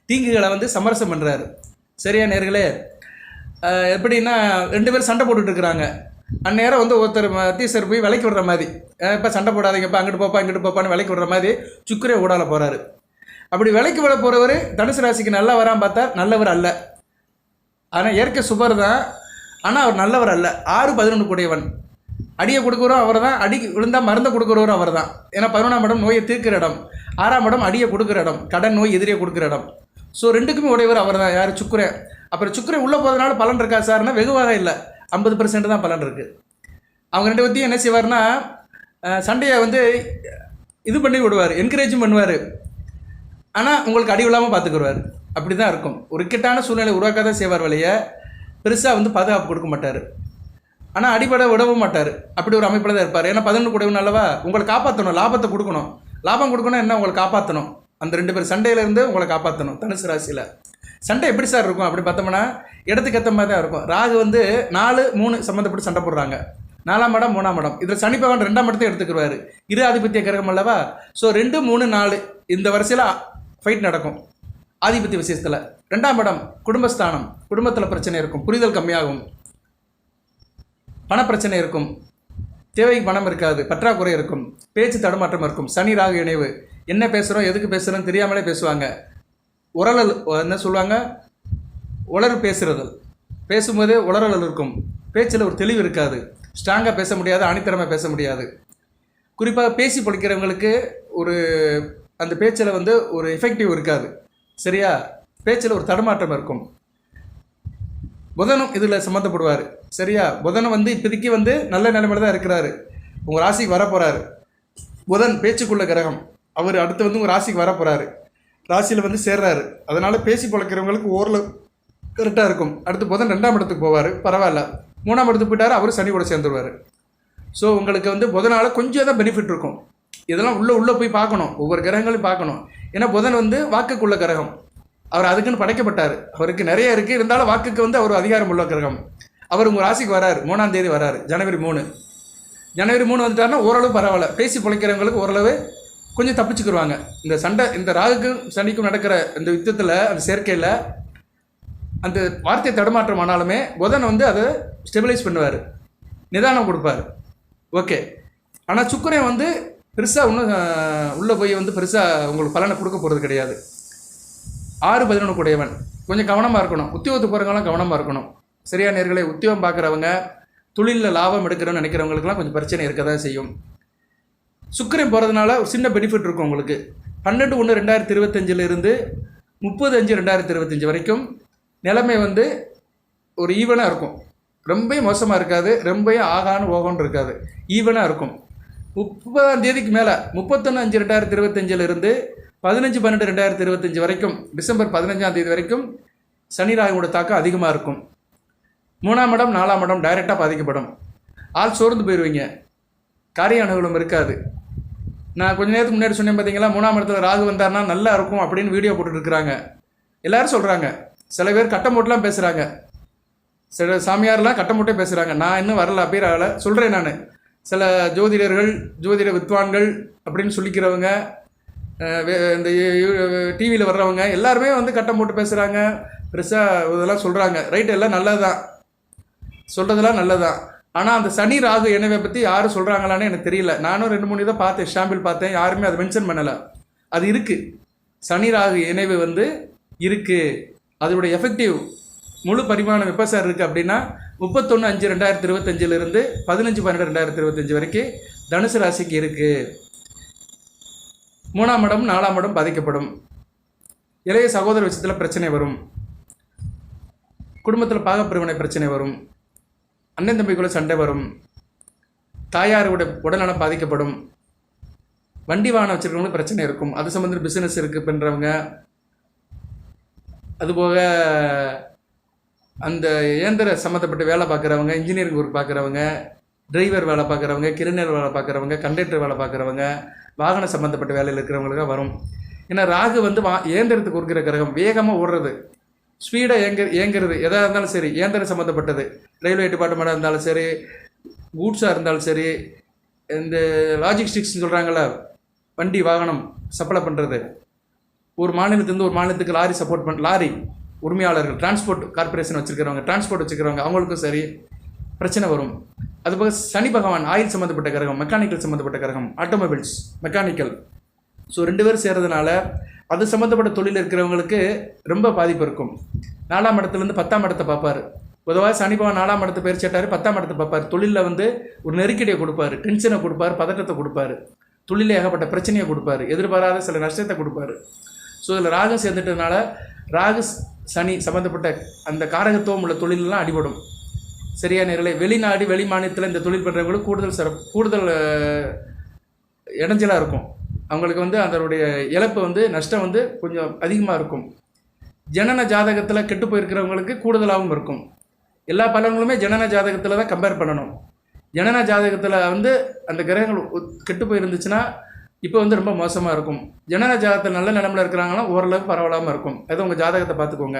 தீங்குகளை வந்து சமரசம் பண்ணுறாரு. சரியா நேர்களே? எப்படின்னா 2 பேரும் சண்டை போட்டுட்டு இருக்கிறாங்க. அந்நேரம் வந்து ஒருத்தர் மத்தியஸ்தர் போய் விலைக்கு விடுற மாதிரி, இப்போ சண்டை போடாதீங்கப்பா, அங்கிட்டு போப்பா இங்கிட்டு போப்பான்னு விலைக்கு விடுற மாதிரி சுக்கிரன் ஊடால போகிறாரு. அப்படி விலைக்கு விட போகிறவர் தனுசு ராசிக்கு நல்லா வராமல் பார்த்தா நல்லவர் அல்ல. ஆனால் இயற்கை சுபர் தான், ஆனால் அவர் நல்லவர் அல்ல. 6, 11 கூடியவன். அடியை கொடுக்குறோம் அவர் தான், அடி விழுந்தால் மருந்தை கொடுக்குறவரும் அவர் தான். ஏன்னா 11ஆம் இடம் நோயை தீர்க்கிற இடம், 6ஆம் இடம் அடியை கொடுக்குற இடம், கடன் நோய் எதிரியை கொடுக்குற இடம். ஸோ 2க்குமே உடையவர் அவர் தான். யார்? சுக்கிரன். அப்புறம் சுக்கிரன் உள்ளே போகிறதுனால பலன் இருக்கா சார்னா வெகுவாக இல்லை, 50% தான் பலன் இருக்குது. அவங்க 2 பேர்த்தையும் என்ன செய்வார்னா சண்டையை வந்து இது பண்ணி விடுவார், என்கரேஜும் பண்ணுவார். ஆனால் உங்களுக்கு அடி விழாமல் பார்த்துக்குருவார். அப்படி தான் இருக்கும். ஒரு இக்கட்டான சூழ்நிலை உருவாக்க தான் செய்வார் வழியை, பெருசாக வந்து பாதுகாப்பு கொடுக்க மாட்டார். ஆனால் அடிப்படை விடவும் மாட்டார். அப்படி ஒரு அமைப்பில் தான் இருப்பார். ஏன்னா 11 கூடவும் அல்லவா, உங்களை காப்பாற்றணும், லாபத்தை கொடுக்கணும். லாபம் கொடுக்கணும் என்ன, உங்களை காப்பாற்றணும். அந்த 2 பேர் சண்டையிலேருந்து உங்களை காப்பாற்றணும். தனுசு ராசியில் சண்டை எப்படி சார் இருக்கும் அப்படி பார்த்தோம்னா இடத்துக்கு ஏற்ற மாதிரி தான் இருக்கும். ராகு வந்து 4, 3 சம்மந்தப்பட்டு சண்டை போடுறாங்க. 4ஆம் இடம் 3ஆம் இடம். இதில் சனி பகவான் 2ஆம் இடத்தை எடுத்துக்கிடுவார். இரு ஆதிபத்திய கிரகம் அல்லவா. ஸோ 2, 3, 4 இந்த வரிசையில் ஃபைட் நடக்கும் ஆதிபத்திய விசேஷத்தில். 2ஆம் இடம் குடும்பஸ்தானம். குடும்பத்தில் பிரச்சனை இருக்கும், புரிதல் கம்மியாகும், பணப்பிரச்சனை இருக்கும், தேவைக்கு பணம் இருக்காது, பற்றாக்குறை இருக்கும், பேச்சு தடுமாற்றம் இருக்கும். சனி ராகு இணைவு. என்ன பேசுகிறோம் எதுக்கு பேசுகிறோன்னு தெரியாமலே பேசுவாங்க. உரலல் என்ன சொல்லுவாங்க, உளறு பேசுகிறதல். பேசும்போதே உளறல் இருக்கும், பேச்சில் ஒரு தெளிவு இருக்காது, ஸ்ட்ராங்காக பேச முடியாது, அணித்தரமாக பேச முடியாது. குறிப்பாக பேசி படிக்கிறவங்களுக்கு ஒரு அந்த பேச்சில் வந்து ஒரு எஃபெக்டிவ் இருக்காது. சரியா? பேச்சில் ஒரு தடுமாற்றம் இருக்கும். புதனும் இதில் சம்மந்தப்படுவார். சரியா? புதனும் வந்து இப்போதைக்கு வந்து நல்ல நிலைமையில தான் இருக்கிறாரு. உங்கள் ராசிக்கு வரப்போகிறாரு. புதன் பேச்சுக்குள்ள கிரகம். அவர் அடுத்து வந்து உங்கள் ராசிக்கு வரப்போகிறாரு. ராசியில் வந்து சேர்றாரு. அதனால் பேசி பழக்கிறவங்களுக்கு ஓரளவு கரெக்டாக இருக்கும். அடுத்து புதன் 2ஆம் இடத்துக்கு போவார், பரவாயில்ல. 3ஆம் இடத்துக்கு போயிட்டார், அவர் சனி கூட சேர்ந்துருவார். ஸோ உங்களுக்கு வந்து புதனால் கொஞ்சம் தான் பெனிஃபிட் இருக்கும். இதெல்லாம் உள்ளே போய் பார்க்கணும், ஒவ்வொரு கிரகங்களையும் பார்க்கணும். ஏன்னா புதன் வந்து வாக்குக்குள்ள கிரகம். அவர் அதுக்குன்னு படைக்கப்பட்டார். அவருக்கு நிறைய இருக்குது, இருந்தாலும் வாக்குக்கு வந்து அவர் அதிகாரம் உள்ள கிரகம். அவர் உங்கள் ராசிக்கு வராரு, 3ஆம் தேதி வராரு, ஜனவரி 3. ஜனவரி 3 வந்துட்டாருன்னா ஓரளவு பரவாயில்ல. பேசி பிழைக்கிறவங்களுக்கு ஓரளவு கொஞ்சம் தப்பிச்சுக்கிடுவாங்க. இந்த சண்டை, இந்த ராகுக்கும் சனிக்கும் நடக்கிற இந்த யுத்தத்தில், அந்த சேர்க்கையில் அந்த வார்த்தை தடுமாற்றம் ஆனாலுமே புதன் வந்து அதை ஸ்டெபிலைஸ் பண்ணுவார், நிதானம் கொடுப்பார். ஓகே. ஆனால் சுக்கிரன் வந்து பெருசாக இன்னும் உள்ளே போய் வந்து பெருசாக உங்களுக்கு பலனை கொடுக்க போகிறது கிடையாது. 6-11 கூடியவன், கொஞ்சம் கவனமாக இருக்கணும். உத்தியோகத்துக்கு போகிறவங்களாம் கவனமாக இருக்கணும். சரியா நேர்களே? உத்தியோகம் பார்க்குறவங்க, தொழிலில் லாபம் எடுக்கிறோன்னு நினைக்கிறவங்களுக்குலாம் கொஞ்சம் பிரச்சனை இருக்க தான் செய்யும். சுக்கிரன் போகிறதுனால ஒரு சின்ன பெனிஃபிட் இருக்கும் உங்களுக்கு. 12/1/2025 30/5/2025 வரைக்கும் நிலைமை வந்து ஒரு ஈவனாக இருக்கும். ரொம்ப மோசமாக இருக்காது, ரொம்ப ஆகான்னு ஓகோன்னு இருக்காது, ஈவனாக இருக்கும். 30ஆம் தேதிக்கு மேலே 31/5/2025 15/12/2025 வரைக்கும், டிசம்பர் 15ஆம் தேதி வரைக்கும் சனி ராகுவோட தாக்கம் அதிகமாக இருக்கும். 3ஆம் இடம் 4ஆம் இடம் டைரெக்டாக பாதிக்கப்படும். ஆள் சோர்ந்து போயிடுவீங்க, காரிய அனுகூலம் இருக்காது. நான் கொஞ்ச நேரத்துக்கு முன்னாடி சொன்னேன் பார்த்தீங்களா, 3ஆம் இடத்துல ராகு வந்தார்னா நல்லா இருக்கும் அப்படின்னு வீடியோ போட்டுட்ருக்குறாங்க. எல்லோரும் சொல்கிறாங்க. சில பேர் கட்டம் போட்டுலாம் பேசுகிறாங்க, சில சாமியார்லாம் கட்டம் போட்டே பேசுகிறாங்க. நான் இன்னும் வரல, அப்பேர் ஆகலை சொல்கிறேன். நான் சில ஜோதிடர்கள், ஜோதிட வித்வான்கள் அப்படின்னு சொல்லிக்கிறவங்க, இந்த டிவியில் வர்றவங்க எல்லாருமே வந்து கட்டம் போட்டு பேசுகிறாங்க, பெருசாக இதெல்லாம் சொல்கிறாங்க. ரைட்டு, எல்லாம் நல்லது தான், சொல்கிறதெல்லாம் நல்லது தான். ஆனால் அந்த சனி ராகு இணைவை பற்றி யாரும் சொல்கிறாங்களான்னு எனக்கு தெரியல. நானும் 2-3 இதை பார்த்தேன், ஷாம்பிள் பார்த்தேன், யாருமே அதை மென்ஷன் பண்ணலை. அது இருக்குது, சனி ராகு இணைவு வந்து இருக்குது. அதோடைய எஃபெக்டிவ் முழு பரிமாணம் எப்போ சார் இருக்குது அப்படின்னா 31/5/2025 15/12/2025 வரைக்கும் தனுசு ராசிக்கு இருக்குது. 3ஆம் இடம் 4ஆம் இடம் பாதிக்கப்படும். இளைய சகோதர விஷயத்தில் பிரச்சனை வரும், குடும்பத்தில் பாகப்பிரிவினை பிரச்சனை வரும், அண்ணன் தம்பிக்குள்ள சண்டை வரும், தாயாரோட உடல்நலம் பாதிக்கப்படும், வண்டி வாகனம் வச்சுருக்கவங்களுக்கு பிரச்சனை இருக்கும், அது சம்மந்த பிஸ்னஸ் இருக்குது பண்ணுறவங்க, அதுபோக அந்த இயந்திர சம்மந்தப்பட்ட வேலை பார்க்குறவங்க, இன்ஜினியரிங் ஒர்க் பார்க்குறவங்க, டிரைவர் வேலை பார்க்குறவங்க, கிரிமினல் வேலை பார்க்குறவங்க, கண்டக்டர் வேலை பார்க்குறவங்க, வாகன சம்மந்தப்பட்ட வேலையில் இருக்கிறவங்களுக்காக வரும். ஏன்னா ராகு வந்து இயந்திரத்துக்கு கொடுக்குற கிரகம், வேகமாக ஓடுறது, ஸ்பீடாக இயங்குறது, எதாக இருந்தாலும் சரி, இயந்திரம் சம்மந்தப்பட்டது, ரயில்வே டிபார்ட்மெண்ட்டாக இருந்தாலும் சரி, கூட்ஸாக இருந்தாலும் சரி, இந்த லாஜிஸ்டிக்ஸ்ன்னு சொல்கிறாங்கள, வண்டி வாகனம் சப்ளை பண்ணுறது, ஒரு மாநிலத்திலேருந்து ஒரு மாநிலத்துக்கு லாரி சப்போர்ட் லாரி உரிமையாளர்கள், டிரான்ஸ்போர்ட் கார்பரேஷன் வச்சுருக்கிறவங்க, டிரான்ஸ்போர்ட் வச்சுக்கிறவங்க, அவங்களுக்கும் சரி பிரச்சனை வரும். அதுபோக சனி பகவான் ஆயில் சம்மந்தப்பட்ட கிரகம், மெக்கானிக்கல் சம்மந்தப்பட்ட கிரகம், ஆட்டோமொபைல்ஸ் மெக்கானிக்கல். ஸோ 2 பேரும் சேர்றதுனால அது சம்மந்தப்பட்ட தொழில் இருக்கிறவங்களுக்கு ரொம்ப பாதிப்பு இருக்கும். 4ஆம் இடத்துலேருந்து 10ஆம் இடத்தை பார்ப்பார். பொதுவாக சனி பகவான் 4ஆம் இடத்தை பயிற்சிட்டார், 10ஆம் இடத்தை பார்ப்பார். தொழிலில் வந்து ஒரு நெருக்கடியை கொடுப்பார், டென்ஷனை கொடுப்பார், பதட்டத்தை கொடுப்பார், தொழிலில் ஏகப்பட்ட பிரச்சனையை கொடுப்பார், எதிர்பாராத சில நஷ்டத்தை கொடுப்பார். ஸோ இதில் ராகு சேர்ந்துட்டதுனால ராகு சனி சம்மந்தப்பட்ட அந்த காரகத்துவம் உள்ள தொழிலெலாம் அடிபடும். சரியா நேரலை? வெளிநாடு வெளி மாநிலத்தில் இந்த தொழில் பண்ணுறவங்களுக்கு கூடுதல் இடைஞ்சலாக இருக்கும். அவங்களுக்கு வந்து அதனுடைய இழப்பு வந்து நஷ்டம் வந்து கொஞ்சம் அதிகமாக இருக்கும். ஜனன ஜாதகத்தில் கெட்டு போயிருக்கிறவங்களுக்கு கூடுதலாகவும் இருக்கும். எல்லா பலன்களுமே ஜனன ஜாதகத்தில் தான் கம்பேர் பண்ணணும். ஜனன ஜாதகத்தில் வந்து அந்த கிரகங்கள் கெட்டு போயிருந்துச்சுன்னா இப்போ வந்து ரொம்ப மோசமாக இருக்கும். ஜனன ஜாதகத்தில் நல்ல நிலமில் இருக்கிறாங்கன்னா ஓரளவுக்கு பரவாயில்லாமல் இருக்கும். அதை உங்கள் ஜாதகத்தை பார்த்துக்கோங்க.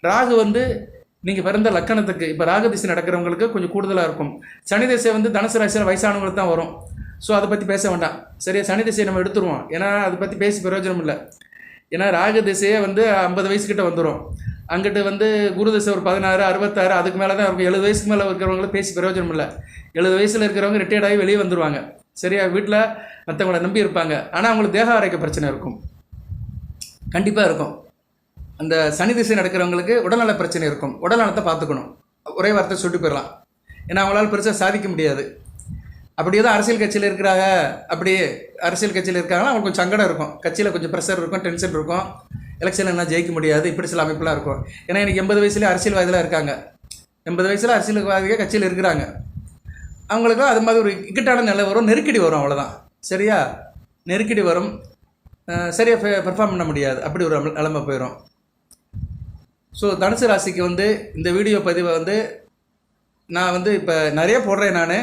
ராகு வந்து நீங்கள் பிறந்த லக்கணத்துக்கு இப்போ ராகு திசை நடக்கிறவங்களுக்கு கொஞ்சம் கூடுதலாக இருக்கும். சனி திசை வந்து தனுசு ராசியில் வயசானவங்களுக்கு தான் வரும். ஸோ அதை பற்றி பேச வேண்டாம். சரியா? சனி திசையை நம்ம எடுத்துருவோம், ஏன்னா அதை பற்றி பேசி பிரயோஜனம் இல்லை. ஏன்னா ராகு திசையே வந்து 50 வயசுக்கிட்ட வந்துடும். அங்கிட்டு வந்து குரு திசை ஒரு 16 66 அதுக்கு மேலே தான் இருக்கும். 70 வயசுக்கு மேலே இருக்கிறவங்களுக்கு பேசி பிரயோஜனம் இல்லை. 70 வயசில் இருக்கிறவங்க ரிட்டையர்ட் ஆகி வெளியே வந்துடுவாங்க. சரியா? வீட்டில் மற்றவங்கள நம்பி இருப்பாங்க. ஆனால் அவங்களுக்கு தேக ஆரோக்கிய பிரச்சனை இருக்கும், கண்டிப்பாக இருக்கும். அந்த சனி திசை நடக்கிறவங்களுக்கு உடல்நல பிரச்சனை இருக்கும். உடல்நலத்தை பார்த்துக்கணும். ஒரே வார்த்தை சொல்லிட்டு போயிடலாம். ஏன்னா அவங்களால பெருசாக சாதிக்க முடியாது. அப்படியே தான் அரசியல் கட்சியில் இருக்கிறாங்க, அப்படியே அரசியல் கட்சியில் இருக்காங்கன்னா அவங்களுக்கு கொஞ்சம் சங்கடம் இருக்கும், கட்சியில் கொஞ்சம் ப்ரெஷர் இருக்கும், டென்ஷன் இருக்கும், எலெக்ஷனில் என்ன ஜெயிக்க முடியாது, இப்படி சில அமைப்புலாம் இருக்கும். ஏன்னா எனக்கு 80 வயசுலேயே அரசியல்வாதிகளாக இருக்காங்க. 80 வயசில் அரசியல்வாதிகள் கட்சியில் இருக்கிறாங்க. அவங்களுக்கும் அது மாதிரி ஒரு இக்கட்டான நிலை வரும், நெருக்கடி வரும், அவ்வளோதான். சரியா? நெருக்கடி வரும், சரியாக பெர்ஃபார்ம் பண்ண முடியாது, அப்படி ஒரு நிலைமை போயிடும். ஸோ தனுசு ராசிக்கு வந்து இந்த வீடியோ பதிவை வந்து நான் வந்து இப்போ நிறைய போடுறேன். நான்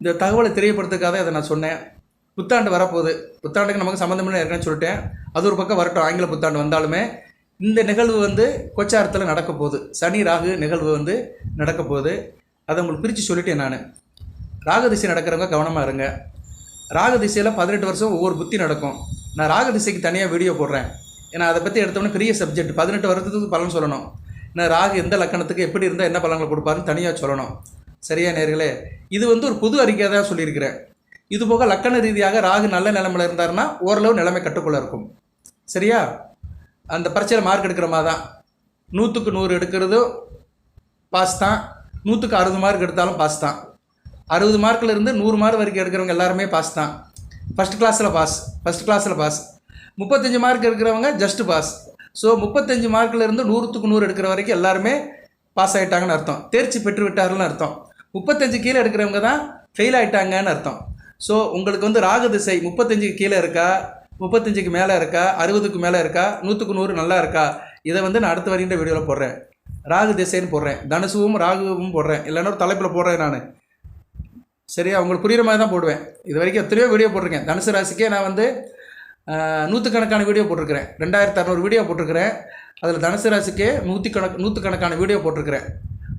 இந்த தகவலை தெரியப்படுத்துக்காக அதை நான் சொன்னேன். புத்தாண்டு வரப்போகுது, புத்தாண்டுக்கு நமக்கு சம்மந்தம்னு ஏற்கனவே சொல்லிட்டேன். அது ஒரு பக்கம் வரட்டும், ஆங்கில புத்தாண்டு வந்தாலுமே இந்த நிகழ்வு வந்து கோச்சாரத்தில் நடக்க போகுது. சனி ராகு நிகழ்வு வந்து நடக்க போகுது. அதை உங்களுக்கு பிரித்து சொல்லிட்டேன். நான் ராகு திசை நடக்கிறவங்க கவனமாக இருங்க. ராகு திசையில் 18 வருஷம் ஒவ்வொரு புத்தி நடக்கும். நான் ராகு திசைக்கு தனியாக வீடியோ போடுறேன். ஏன்னா அதை பற்றி எடுத்தோன்னே பெரிய சப்ஜெக்ட், 18 வருடத்துக்கு பலன் சொல்லணும். நான் ராகு எந்த லக்கணத்துக்கு எப்படி இருந்தால் என்ன பலன்களை கொடுப்பாருன்னு தனியாக சொல்லணும். சரியா நேர்களே? இது வந்து ஒரு புது அறிக்கையாக தான் சொல்லியிருக்கிறேன். இது போக லக்கண ரீதியாக ராகு நல்ல நிலைமையில் இருந்தாருன்னா ஓரளவு நிலைமை கட்டுக்குள்ளே இருக்கும். சரியா? அந்த பரீட்சையில் மார்க் எடுக்கிற மாதிரி தான், 100க்கு 100 எடுக்கிறதும் பாஸ் தான், 100க்கு 60 மார்க் எடுத்தாலும் பாஸ் தான். 60 மார்க்கில் இருந்து 100 மார்க் வரைக்கும் எடுக்கிறவங்க எல்லாருமே பாஸ் தான். ஃபஸ்ட் கிளாஸில் பாஸ். 35 மார்க் எடுக்கிறவங்க ஜஸ்ட் பாஸ். ஸோ 35 மார்க்கில் இருந்து 100க்கு 100 எடுக்கிற வரைக்கும் எல்லாருமே பாஸ் ஆகிட்டாங்கன்னு அர்த்தம், தேர்ச்சி பெற்று விட்டார்கள்னு அர்த்தம். 35 கீழே எடுக்கிறவங்க தான் ஃபெயில் ஆகிட்டாங்கன்னு அர்த்தம். ஸோ உங்களுக்கு வந்து ராகு திசை 35க்கு கீழே இருக்கா, 35க்கு மேலே இருக்கா, 60க்கு மேலே இருக்கா, 100க்கு 100 நல்லா இருக்கா, இதை வந்து நான் அடுத்த வரைகின்ற வீடியோவில் போடுறேன். ராகு திசைன்னு போடுறேன், தனுசுவும் ராகுவும் போடுறேன், இல்லைன்னா ஒரு தலைப்பில் போடுறேன் நான். சரியா? உங்களுக்கு புரிகிற மாதிரி தான் போடுவேன். இது வரைக்கும் எத்தனையோ வீடியோ போட்டிருக்கேன். தனுசு ராசிக்கே நான் வந்து 100கணக்கான வீடியோ போட்டிருக்கிறேன், 2600 வீடியோ போட்டிருக்கிறேன். அதில் தனுசு ராசிக்கே 100கணக்கான வீடியோ போட்டிருக்கிறேன்.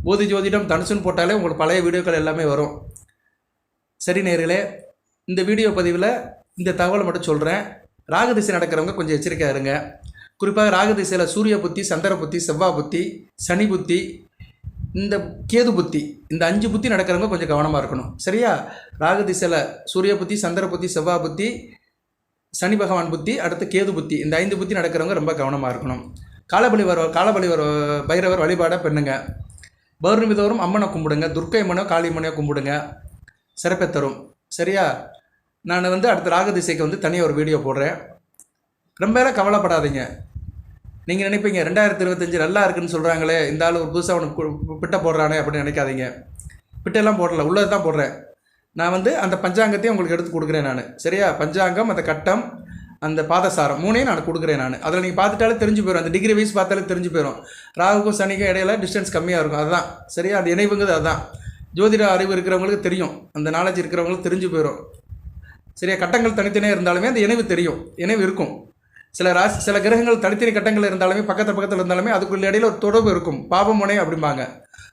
போதி ஜோதிடம் தனுசுன்னு போட்டாலே உங்களுக்கு பழைய வீடியோக்கள் எல்லாமே வரும். சரி நேர்களே, இந்த வீடியோ பதிவில் இந்த தகவலை மட்டும் சொல்கிறேன். ராகு திசை நடக்கிறவங்க கொஞ்சம் எச்சரிக்கையாக இருங்க. குறிப்பாக ராகு திசையில் சூரிய புத்தி, சந்திர புத்தி, செவ்வாய் புத்தி, சனி புத்தி, இந்த கேது புத்தி, இந்த 5 புத்தி நடக்கிறவங்க கொஞ்சம் கவனமாக இருக்கணும். சரியா? ராகு திசையில் சூரிய புத்தி, சந்திர புத்தி, செவ்வாய் புத்தி, சனி பகவான் புத்தி, அடுத்து கேது புத்தி, இந்த 5 புத்தி நடக்கிறவங்க ரொம்ப கவனமாக இருக்கணும். காலபலி பைரவர் வழிபாடாக பண்ணுங்க. பௌர்ணமி தோறும் அம்மனை கும்பிடுங்க, துர்க்கை அம்மனோ காளி அம்மனையோ கும்பிடுங்க, சிறப்பை தரும். சரியா? நான் வந்து அடுத்த ராகு திசைக்கு வந்து தனியாக ஒரு வீடியோ போடுறேன். ரொம்ப நேரம் கவலைப்படாதீங்க. நீங்கள் நினைப்பீங்க 2025 நல்லா இருக்குன்னு சொல்கிறாங்களே, இந்த ஆள் ஒரு புதுசாக அவனுக்கு பிட்டை போடுறானே அப்படின்னு நினைக்காதீங்க. பிட்டையெல்லாம் போடல, உள்ளது தான் போடுறேன். நான் வந்து அந்த பஞ்சாங்கத்தையும் உங்களுக்கு எடுத்து கொடுக்குறேன் நான். சரியா? பஞ்சாங்கம், அந்த கட்டம், அந்த பாதசாரம் 3ஐயும் நான் கொடுக்குறேன் நான். அதில் நீங்கள் பார்த்துட்டாலே தெரிஞ்சு போயிடும், அந்த டிகிரி வைஸ் பார்த்தாலே தெரிஞ்சு போயிடும். ராகுக்கும் சனிக்கும் இடையில டிஸ்டன்ஸ் கம்மியாக இருக்கும். அதுதான் சரியா? அந்த இணைவுங்கிறது அதுதான். ஜோதிட அறிவு இருக்கிறவங்களுக்கு தெரியும், அந்த நாலேஜ் இருக்கிறவங்களுக்கு தெரிஞ்சு போயிடும். சரியா? கட்டங்கள் தனித்தனியாக இருந்தாலுமே அந்த இணைவு தெரியும், இணைவு இருக்கும். சில கிரகங்கள் தனித்தனி கட்டங்கள் இருந்தாலுமே பக்கத்தில் இருந்தாலுமே அதுக்குள்ள இடையில ஒரு தொடர்பு இருக்கும். பாவ முனை அப்படிம்பாங்க.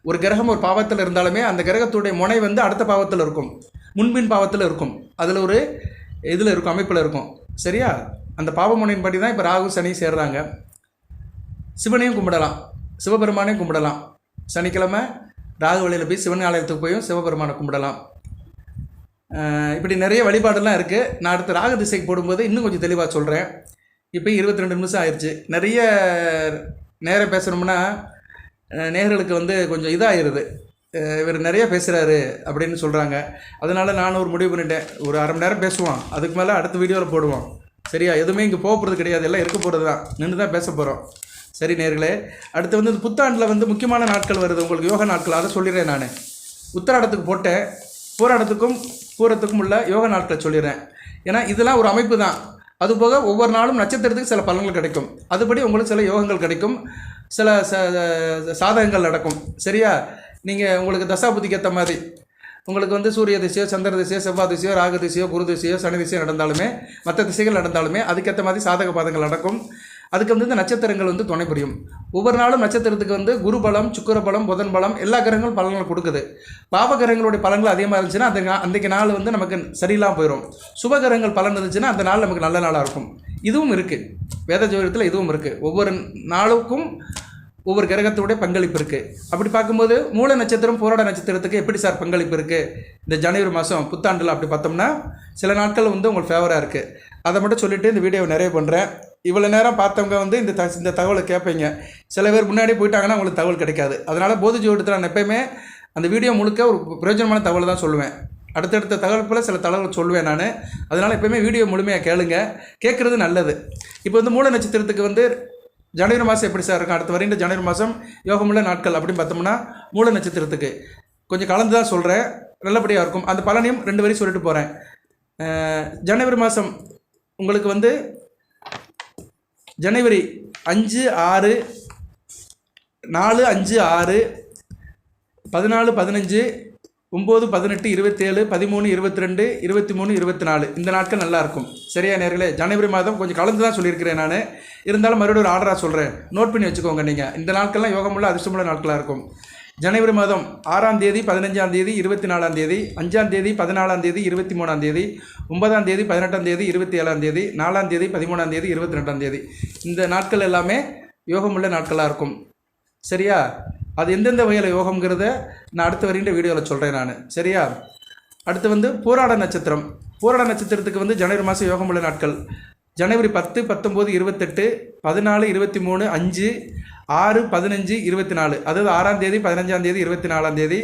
ஒரு கிரகம் ஒரு பாவத்தில் இருந்தாலுமே அந்த கிரகத்துடைய முனை வந்து அடுத்த பாவத்தில் இருக்கும், முன்பின் பாவத்தில் இருக்கும். அதில் ஒரு இதில் இருக்கும், அமைப்பில் இருக்கும். சரியா? அந்த பாவ முனையின் படி தான் இப்போ ராகு சனி சேர்றாங்க. சிவனையும் கும்பிடலாம், சிவபெருமானையும் கும்பிடலாம். சனிக்கிழமை ராகு வழியில் போய் சிவன் ஆலயத்துக்கு போயும் சிவபெருமானை கும்பிடலாம். இப்படி நிறைய வழிபாடெல்லாம் இருக்குது. நான் அடுத்த ராகு திசைக்கு போடும்போது இன்னும் கொஞ்சம் தெளிவாக சொல்கிறேன். இப்போ 22 நிமிஷம் ஆயிடுச்சு. நிறைய நேரம் பேசணும்னா நேர்களுக்கு வந்து கொஞ்சம் இதாகிடுது, இவர் நிறைய பேசுகிறாரு அப்படின்னு சொல்கிறாங்க. அதனால் நான் ஒரு முடிவு பண்ணிட்டேன், ஒரு அரை மணி நேரம் பேசுவோம், அதுக்கு மேலே அடுத்த வீடியோவில் போடுவோம். சரியா? எதுவுமே இங்கே போக போகிறது கிடையாது, எல்லாம் இருக்க போகிறது தான், நின்று தான் பேச போகிறோம். சரி நேர்களே, அடுத்து வந்து இந்த புத்தாண்டில் வந்து முக்கியமான நாட்கள் வருது உங்களுக்கு, யோக நாட்கள். அதை சொல்லிடுறேன் நான். உத்தராடத்துக்கு போட்டேன், பூரத்துக்கும் உள்ள யோக நாட்களை சொல்லிடுறேன். ஏன்னா இதெல்லாம் ஒரு அமைப்பு தான். அதுபோக ஒவ்வொரு நாளும் நட்சத்திரத்துக்கு சில பலன்கள் கிடைக்கும், அதுபடி உங்களுக்கு சில யோகங்கள் கிடைக்கும், சில சாதகங்கள் நடக்கும். சரியா? நீங்கள் உங்களுக்கு தசாபுத்திக்கு ஏற்ற மாதிரி உங்களுக்கு வந்து சூரிய திசையோ, சந்திர திசையோ, செவ்வாய் திசையோ, ராகு திசையோ, குரு திசையோ, சனி திசையோ நடந்தாலுமே, மற்ற திசைகள் நடந்தாலுமே அதுக்கேற்ற மாதிரி சாதக பாதங்கள் நடக்கும். அதுக்கு வந்து இந்த நட்சத்திரங்கள் வந்து துணை புரியும். ஒவ்வொரு நாளும் நட்சத்திரத்துக்கு வந்து குரு பலம், சுக்கிர பலம், புதன் பலம், எல்லா கிரகங்களும் பலன்கள் கொடுக்குது. பாவ கிரகங்களுடைய பலன்கள் அதிகமாக இருந்துச்சுன்னா அன்றைக்கு நாள் வந்து நமக்கு சரியில்லாமல் போயிடும். சுப கிரகங்கள் பலன் இருந்துச்சுன்னா அந்த நாள் நமக்கு நல்ல நாளாக இருக்கும். இதுவும் இருக்குது, வேத ஜோதிடத்தில் இதுவும் இருக்குது. ஒவ்வொரு நாளுக்கும் ஒவ்வொரு கிரகத்தோடைய பங்களிப்பு இருக்குது. அப்படி பார்க்கும்போது மூல நட்சத்திரம், போராட நட்சத்திரத்துக்கு எப்படி சார் பங்களிப்பு இருக்குது இந்த ஜனவரி மாதம் புத்தாண்டில் அப்படி பார்த்தோம்னா சில நாட்கள் வந்து உங்களுக்கு ஃபேவராக இருக்குது. அதை மட்டும் சொல்லிவிட்டு இந்த வீடியோவை நிறைய பண்ணுறேன். இவ்வளோ நேரம் பார்த்தவங்க வந்து இந்த தகவலை கேட்பீங்க. சில பேர் முன்னாடி போயிட்டாங்கன்னா உங்களுக்கு தகவல் கிடைக்காது. அதனால் போதி ஜோதிடத்தில் நான் எப்பயுமே அந்த வீடியோ முழுக்க ஒரு பிரயோஜனமான தகவலை தான் சொல்லுவேன். அடுத்தடுத்த தகவல் சில தகவல் சொல்லுவேன் நான். அதனால் எப்பயுமே வீடியோ முழுமையாக கேளுங்க, கேட்குறது நல்லது. இப்போ வந்து மூல நட்சத்திரத்துக்கு வந்து ஜனவரி மாதம் எப்படி சார் இருக்கும், அடுத்து வருகின்ற ஜனவரி மாதம் யோகமுள்ள நாட்கள் அப்படின்னு பார்த்தோம்னா மூல நட்சத்திரத்துக்கு கொஞ்சம் கலந்து தான் சொல்கிறேன், நல்லபடியாக இருக்கும். அந்த பலனையும் 2 வரி சொல்லிட்டு போகிறேன். ஜனவரி மாதம் உங்களுக்கு வந்து ஜனவரி 5, 6, 4, 5, 6, 14, 15, 9, 18, 27, 13, 22, 23, 24 இந்த நாட்கள் நல்லாயிருக்கும். சரியா நேர்களே? ஜனவரி மாதம் கொஞ்சம் கலந்து தான் சொல்லியிருக்கிறேன் நான். இருந்தாலும் மறுபடியும் ஒரு ஆர்டராக சொல்கிறேன், நோட் பண்ணி வச்சுக்கோங்க. நீங்கள் இந்த நாட்கள்லாம் யோகமுள்ள அதிர்ஷ்டமுள்ள நாட்களாக இருக்கும். ஜனவரி மாதம் 6ஆம் தேதி, 15ஆம் தேதி, 24ஆம் தேதி, 5ஆம் தேதி, 14ஆம் தேதி, 23ஆம் தேதி, 9ஆம் தேதி, 18ஆம் தேதி, 27ஆம் தேதி, 4ஆம் தேதி, 13ஆம் தேதி, 22ஆம் தேதி இந்த நாட்கள் எல்லாமே யோகமுள்ள நாட்களாக இருக்கும். சரியா? அது எந்தெந்த வகையில் யோகம்ங்கிறத நான் அடுத்து வருகின்ற வீடியோவில் சொல்கிறேன் நான். சரியா? அடுத்து வந்து பூராட நட்சத்திரம். பூராட நட்சத்திரத்துக்கு வந்து ஜனவரி மாதம் யோகமுள்ள நாட்கள் ஜனவரி 10, 19, 28, 14, 23, 5, 6, 15, 24. அதாவது 6ஆம் தேதி, 15ஆம் தேதி, 24ஆம் தேதி,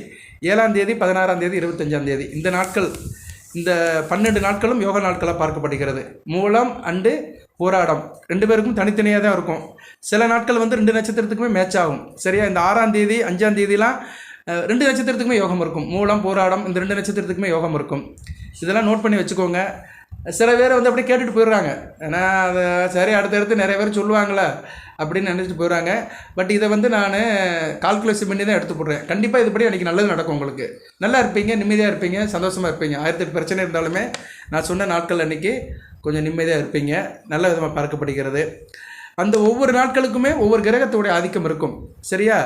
7ஆம் தேதி, 16ஆம் தேதி, 25ஆம் தேதி. இந்த நாட்கள், இந்த 12 நாட்களும் யோக நாட்களாக பார்க்கப்படுகிறது. மூலம் அண்டு போராடம் 2 பேருக்கும் தனித்தனியாக தான் இருக்கும். சில நாட்கள் வந்து 2 நட்சத்திரத்துக்குமே மேட்ச் ஆகும். சரியா? இந்த 6ஆம் தேதி, 5ஆம் தேதிலாம் 2 நட்சத்திரத்துக்குமே யோகம் இருக்கும். மூலம் போராடம் இந்த 2 நட்சத்திரத்துக்குமே யோகம் இருக்கும். இதெல்லாம் நோட் பண்ணி வச்சுக்கோங்க. சில பேர் வந்து அப்படியே கேட்டுட்டு போயிடுறாங்க. ஏன்னா அதை சரி அடுத்தடுத்து நிறைய பேர் சொல்லுவாங்களே அப்படின்னு நினச்சிட்டு போயிடுறாங்க. பட் இதை வந்து நான் கால்குலேஷன் பண்ணி தான் எடுத்து போடுறேன். கண்டிப்பாக இதுபடி அன்றைக்கி நல்லது நடக்கும். உங்களுக்கு நல்லா இருப்பீங்க, நிம்மதியாக இருப்பீங்க, சந்தோஷமாக இருப்பீங்க. 1008 பிரச்சனை இருந்தாலுமே நான் சொன்ன நாட்கள் அன்றைக்கி கொஞ்சம் நிம்மதியாக இருப்பீங்க. நல்ல விதமாக பார்க்கப்படுகிறது. அந்த ஒவ்வொரு நாட்களுக்குமே ஒவ்வொரு கிரகத்தோடைய ஆதிக்கம் இருக்கும். சரியா?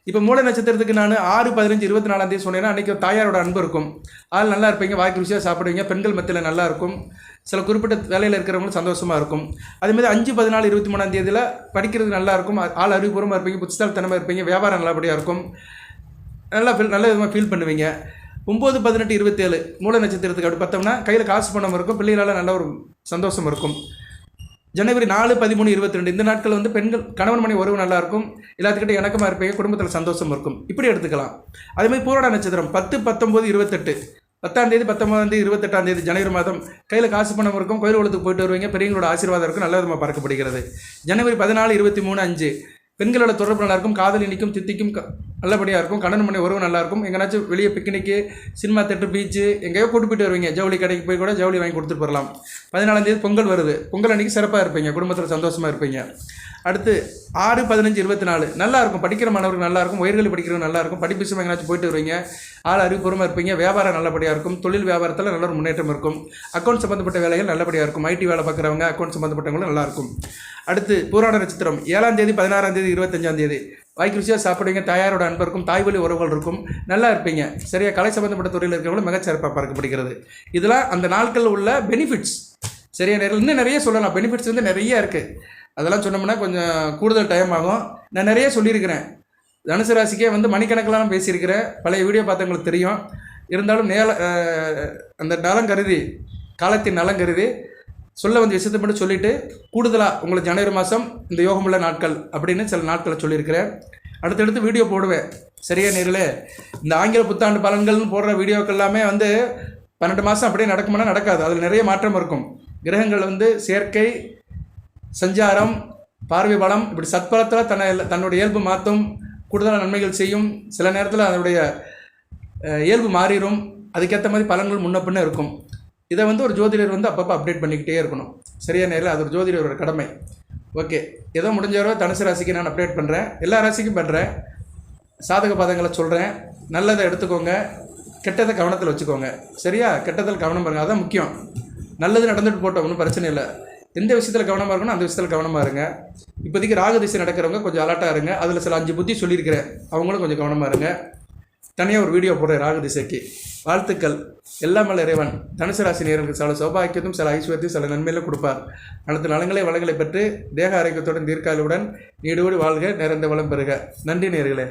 இப்போ மூல நட்சத்திரத்துக்கு நான் 6, 15, 24ஆம் தேதி சொன்னேன்னா அன்றைக்கி தாயாரோட அன்பு இருக்கும். ஆள் நல்லா இருப்பீங்க, வாய்க்கு ருசியாக சாப்பிடுவீங்க, பெண்கள் மத்தியில் நல்லா இருக்கும், சில குறிப்பிட்ட வேலையில் இருக்கிறவங்களும் சந்தோஷமாக இருக்கும். அதேமாதிரி 5, 14, 23ஆம் தேதியில் படிக்கிறது நல்லா இருக்கும், ஆள் அறிவுபூர்வமாக இருப்பீங்க, புத்திசாலித்தனமாக இருப்பீங்க, வியாபாரம் நல்லபடியாக இருக்கும், நல்ல விதமாக ஃபீல் பண்ணுவீங்க. 9, 18, 27 மூல நட்சத்திரத்துக்கு அப்படி பார்த்தோம்னா கையில் காசு பணம் இருக்கும், பிள்ளைகளால் நல்ல ஒரு சந்தோஷம் இருக்கும். ஜனவரி 4, 13, 22 இந்த நாட்கள் வந்து பெண்கள் கணவன் மனைவி உறவு நல்லாயிருக்கும், எல்லாத்துக்கிட்ட இணக்கமாக இருப்பீங்க, குடும்பத்தில் சந்தோஷம் இருக்கும். இப்படி எடுத்துக்கலாம். அதேமாதிரி பூராட நட்சத்திரம் 10, 19, 28 10ஆம் தேதி, 19ஆம் தேதி, 28ஆம் தேதி ஜனவரி மாதம் கையில் காசு பணம் இருக்கும், கோயில் குளத்துக்கு போயிட்டு வருவீங்க, பெரியவங்களோட ஆசீர்வாதம் இருக்கும், நல்ல விதமாக பார்க்கப்படுகிறது. ஜனவரி 14, 23, 5 பெண்களோட தொடர்பு நல்லாயிருக்கும், காதல் இனிக்கும், தித்திக்கும், நல்லபடியாக இருக்கும், கணவன் மனைவி உறவு நல்லாயிருக்கும். எங்கேனாச்சும் வெளியே பிக்னிக்கு, சினிமா தேட்டர், பீச்சு எங்கேயோ கூட்டு போயிட்டு வருவீங்க, ஜவுளி கடைக்கு போய் கூட ஜவுளி வாங்கி கொடுத்துட்டு போகலாம். 14ஆம் தேதி பொங்கல் வருது, பொங்கல் அன்றைக்கி சிறப்பாக இருப்பீங்க, குடும்பத்தில் சந்தோஷமாக இருப்பீங்க. அடுத்து 6, 15, 24 நல்லாயிருக்கும், படிக்கிற மாணவர்கள் நல்லாயிருக்கும், உயர்கல்வி படிக்கிறவங்க நல்லாயிருக்கும், படிப்பு விஷயம் எங்கேனாச்சும் போயிட்டு வருவீங்க, ஆள் அறிவுபூர்வமாக இருப்பீங்க, வியாபாரம் நல்லபடியாக இருக்கும், தொழில் வியாபாரத்தில் நல்ல ஒரு முன்னேற்றம் இருக்கும், அக்கௌண்ட் சம்மந்தப்பட்ட வேலைகள் நல்லபடியாக இருக்கும், ஐடி வேலை பார்க்குறவங்க அக்கௌண்ட் சம்மந்தப்பட்டவங்களும் நல்லாயிருக்கும். அடுத்து பூராட நட்சத்திரம் 7ஆம் தேதி, 16ஆம் தேதி, 25ஆம் தேதி வாய்க்கு ருசியாக சாப்பிடுவீங்க, தாயாரோட அன்பு இருக்கும், தாய்வழி உறவுகள் இருக்கும், நல்லா இருப்பீங்க. சரியா? கலை சம்மந்தப்பட்ட துறையில் இருக்கிறவங்களும் மிகச்சிறப்பாக பார்க்கப்படுகிறது. இதெல்லாம் அந்த நாட்களில் உள்ள பெனிஃபிட்ஸ். சரியா? இன்னும் நிறைய சொல்லலாம். பெனிஃபிட்ஸ் வந்து நிறைய இருக்குது. அதெல்லாம் சொன்னோம்னா கொஞ்சம் கூடுதல் டைம் ஆகும். நான் நிறைய சொல்லியிருக்கிறேன். தனுசு ராசிக்கே வந்து மணிக்கணக்கெல்லாம் பேசியிருக்கிறேன். பழைய வீடியோ பார்த்தவங்களுக்கு தெரியும். இருந்தாலும் அந்த நலம் கருதி, காலத்தின் நலம் கருதி சொல்ல வந்து விஷயத்தை மட்டும் சொல்லிவிட்டு கூடுதலாக உங்களுக்கு ஜனவரி மாதம் இந்த யோகமுள்ள நாட்கள் அப்படின்னு சில நாட்களை சொல்லியிருக்கிறேன். அடுத்தடுத்து வீடியோ போடுவேன். சரியா நேரில் இந்த ஆங்கில புத்தாண்டு பலன்கள்னு போடுற வீடியோக்கள் எல்லாமே வந்து 12 மாதம் அப்படியே நடக்குமானா நடக்காது. அதில் நிறைய மாற்றம் இருக்கும். கிரகங்கள் வந்து சேர்க்கை, சஞ்சாரம், பார்வை பலம் இப்படி சத்பலத்தில் தன்னுடைய இயல்பு மாற்றும், கூடுதலான நன்மைகள் செய்யும். சில நேரத்தில் அதனுடைய இயல்பு மாறிடும். அதுக்கேற்ற மாதிரி பலன்கள் முன்ன பின்ன இருக்கும். இதை வந்து ஒரு ஜோதிடர் வந்து அப்பப்போ அப்டேட் பண்ணிக்கிட்டே இருக்கணும். சரியா நேரில் அது ஒரு ஜோதிடரோட கடமை. ஓகே, ஏதோ முடிஞ்சவரோ தனுசு ராசிக்கு நான் அப்டேட் பண்ணுறேன். எல்லா ராசிக்கும் பண்ணுறேன். சாதக பாதங்களை சொல்கிறேன். நல்லதை எடுத்துக்கோங்க, கெட்டதை கவனத்தில் வச்சுக்கோங்க. சரியா? கெட்டதில் கவனம் பாருங்கள், அதுதான் முக்கியம். நல்லது நடந்துட்டு போட்டோம், ஒன்றும் பிரச்சனை இல்லை. எந்த விஷயத்தில் கவனமாக இருக்கணும் அந்த விஷயத்தில் கவனமாக இருங்க. இப்போதைக்கு ராகு திசை நடக்கிறவங்க கொஞ்சம் அலர்ட்டாக இருங்க. அதில் சில 5 புத்தி சொல்லியிருக்கிறேன், அவங்களும் கொஞ்சம் கவனமாக இருங்க. தனியாக ஒரு வீடியோ போடுறேன் ராகு திசைக்கு. வாழ்த்துக்கள். எல்லாம் வல்ல இறைவன் தனுசு ராசி நேயர்களுக்கு சில சௌபாக்கியத்தையும் சில ஐஸ்வர்யத்தையும் சில நன்மையிலும் கொடுப்பார். அனைத்து நலங்களை வளங்களை பெற்று தேக ஆரோக்கியத்துடன் தீர்க்காலுடன் நீடோடி வாழ்க, நிறைந்த வளம் பெறுக. நன்றி நேயர்களே.